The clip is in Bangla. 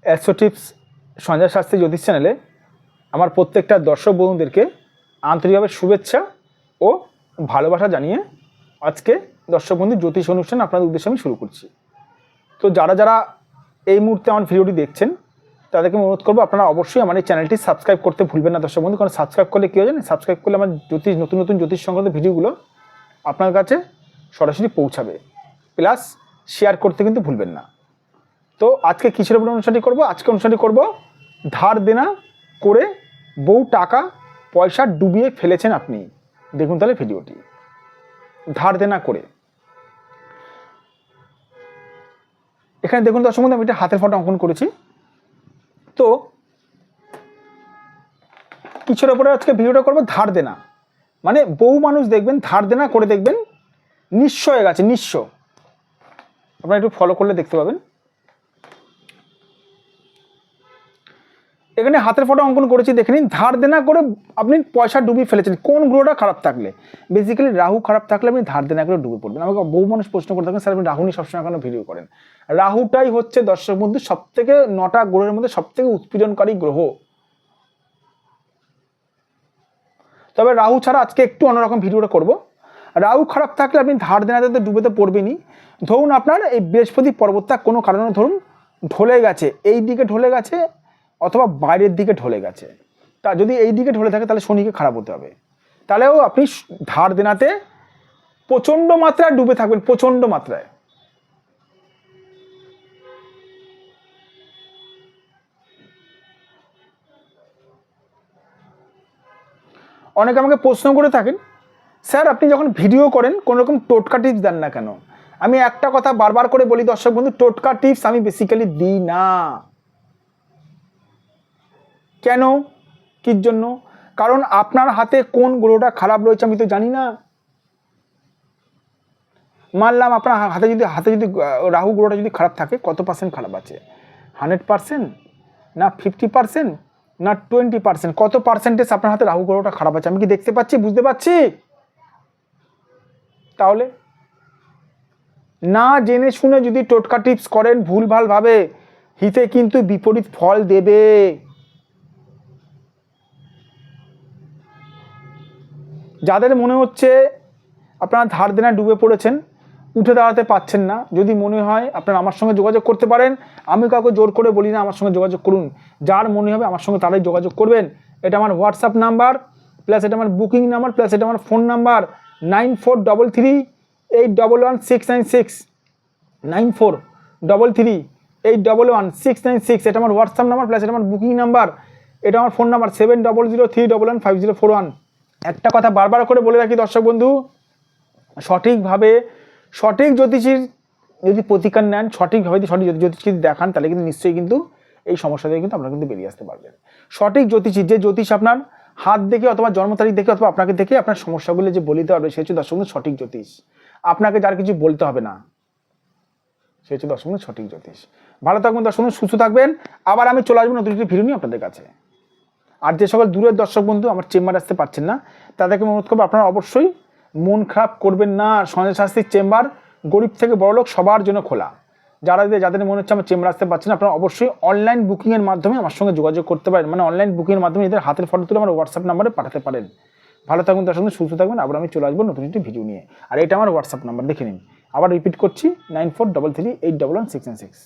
অ্যাস্ট্রো টিপস সঞ্জয় শাস্ত্রী জ্যোতিষ চ্যানেলে আমার প্রত্যেকটা দর্শক বন্ধুদেরকে আন্তরিকভাবে শুভেচ্ছা ও ভালোবাসা জানিয়ে আজকে দর্শক বন্ধু জ্যোতিষ অনুষ্ঠান আপনাদের উদ্দেশ্যে আমি শুরু করছি। তো যারা যারা এই মুহূর্তে আমার ভিডিওটি দেখছেন তাদেরকে অনুরোধ করবো আপনারা অবশ্যই আমার এই চ্যানেলটি সাবস্ক্রাইব করতে ভুলবেন না দর্শক বন্ধু। কারণ সাবস্ক্রাইব করলে কী হয় জানেন, সাবস্ক্রাইব করলে আমার নতুন নতুন জ্যোতিষ সংক্রান্ত ভিডিওগুলো আপনার কাছে সরাসরি পৌঁছাবে, প্লাস শেয়ার করতে কিন্তু ভুলবেন না। তো আজকে কিসের উপরে অনুষ্ঠানটি করবো? আজকে অনুষ্ঠানটি করব ধার দেনা করে বউ টাকা পয়সা ডুবিয়ে ফেলেছেন আপনি। দেখুন তাহলে ভিডিওটি। ধার দেনা করে এখানে দেখুন দর্শক বন্ধু, আমি একটা হাতের ফটো অঙ্কন করেছি। তো কিছুর ওপরে আজকে ভিডিওটা করবো ধার দেনা, মানে বহু মানুষ দেখবেন ধার দেনা করে দেখবেন নিঃস্ব হয়ে গেছে, নিঃস্ব। আপনারা একটু ফলো করলে দেখতে পাবেন। এখানে হাতের ফটো অঙ্কন করেছি, দেখে নিন। ধার দেনা করে আপনি পয়সা ডুবিয়ে ফেলেছেন। কোন গ্রহটা খারাপ থাকলে? বেসিক্যালি রাহু খারাপ থাকলে আপনি ধার দেনা করে ডুবে পড়বেন। আমাকে বহু মানুষ প্রশ্ন করে থাকেন, স্যার আপনি রাহু নিয়ে সবসময় কেন ভিডিও করেন? রাহুটাই হচ্ছে দর্শক বন্ধু সবথেকে 9টা গ্রহের মধ্যে সবথেকে উৎপীড়নকারী গ্রহ। তবে রাহু ছাড়া আজকে একটু অন্যরকম ভিডিওটা করব। রাহু খারাপ থাকলে আপনি ধার দেনাতে তো ডুবে তো পড়বেনই। ধরুন আপনার এই বৃহস্পতি পর্বতটা কোনো কারণে ধরুন ঢলে গেছে, এই দিকে ঢলে গেছে অথবা বাইরের দিকে ঢলে গেছে। তা যদি এই দিকে ঢলে থাকে তাহলে শনিকে খারাপ হতে হবে। তাহলেও আপনি ধার দেনাতে প্রচণ্ড মাত্রায় ডুবে থাকবেন, প্রচণ্ড মাত্রায়। অনেকে আমাকে প্রশ্ন করে থাকেন, স্যার আপনি যখন ভিডিও করেন কোনো রকম টোটকা টিপস দেন না কেন? আমি একটা কথা বারবার করে বলি দর্শক বন্ধু, টোটকা টিপস আমি বেসিক্যালি দিই না। কেন, কির জন্য? কারণ আপনার হাতে কোন গ্রহটা খারাপ রয়েছে আমি তো জানি না। মানলাম আপনার হাতে যদি রাহু গ্রহটা যদি খারাপ থাকে, কত পার্সেন্ট খারাপ আছে? 100%, না 50%, না 20%? কত পার্সেন্টেজ আপনার হাতে রাহু গ্রহটা খারাপ আছে আমি কি দেখতে পাচ্ছি, বুঝতে পারছি? তাহলে না জেনে শুনে যদি টোটকা টিপস করেন ভুলভালভাবে, হিতে কিন্তু বিপরীত ফল দেবে। যাদের মনে হচ্ছে আপনারা ধার দেনা ডুবে পড়েছেন, উঠে দাঁড়াতে পাচ্ছেন না, যদি মনে হয় আপনারা আমার সঙ্গে যোগাযোগ করতে পারেন। আমি কাউকে জোর করে বলি না আমার সঙ্গে যোগাযোগ করুন। যার মনে হবে আমার সঙ্গে তারাই যোগাযোগ করবেন। এটা আমার হোয়াটসঅ্যাপ নাম্বার, প্লাস এটা আমার বুকিং নাম্বার, প্লাস এটা আমার ফোন নাম্বার 9433811696, 9433811696। এটা আমার হোয়াটসঅ্যাপ নাম্বার, প্লাস এটা আমার বুকিং নাম্বার। এটা আমার ফোন নাম্বার 7003115041। একটা কথা বারবার করে বলে রাখি দর্শক বন্ধু, সঠিকভাবে সঠিক জ্যোতিষীর যদি প্রতিকার নেন, সঠিকভাবে যদি সঠিক জ্যোতিষী দেখান, তাহলে কিন্তু নিশ্চয়ই কিন্তু এই সমস্যা থেকে কিন্তু আপনারা কিন্তু বেরিয়ে আসতে পারবেন। সঠিক জ্যোতিষী, যে জ্যোতিষ আপনার হাত দেখে অথবা জন্ম তারিখ দেখে অথবা আপনাকে দেখে আপনার সমস্যাগুলো যে বলে দিতে পারবে, সে হচ্ছে দর্শক বন্ধু সঠিক জ্যোতিষ। আপনাকে যার কিছু বলতে হবে না, সে হচ্ছে দর্শক বন্ধু সঠিক জ্যোতিষ। ভালো থাকবেন দর্শক বন্ধু, সুস্থ থাকবেন। আবার আমি চলে আসবো নতুন একটি ভিডিও নিয়ে আপনাদের কাছে। আর যে সকল দূরের দর্শক বন্ধু আমার চেম্বার আসতে পারছেন না, তাদেরকে অনুরোধ করবো আপনারা অবশ্যই মন খারাপ করবেন না। সঞ্জয় শাস্ত্রীর চেম্বার গরিব থেকে বড় লোক সবার জন্য খোলা। যাদের মনে হচ্ছে আমার চেম্বার আসতে পারছেন না, আপনারা অবশ্যই অনলাইন বুকিংয়ের মাধ্যমে আমার সঙ্গে যোগাযোগ করতে পারেন। মানে অনলাইন বুকিংয়ের মাধ্যমে এদের হাতের ফটো তুলে আমার হোয়াটসঅ্যাপ নাম্বারে পাঠাতে পারেন। ভালো থাকুন তার সঙ্গে, সুস্থ থাকবেন। আবার আমি চলে আসবো নতুন একটি ভিডিও নিয়ে। আর এটা আমার হোয়াটসঅ্যাপ নাম্বার, দেখে নিন। আবার রিপিট করছি, 9433811696।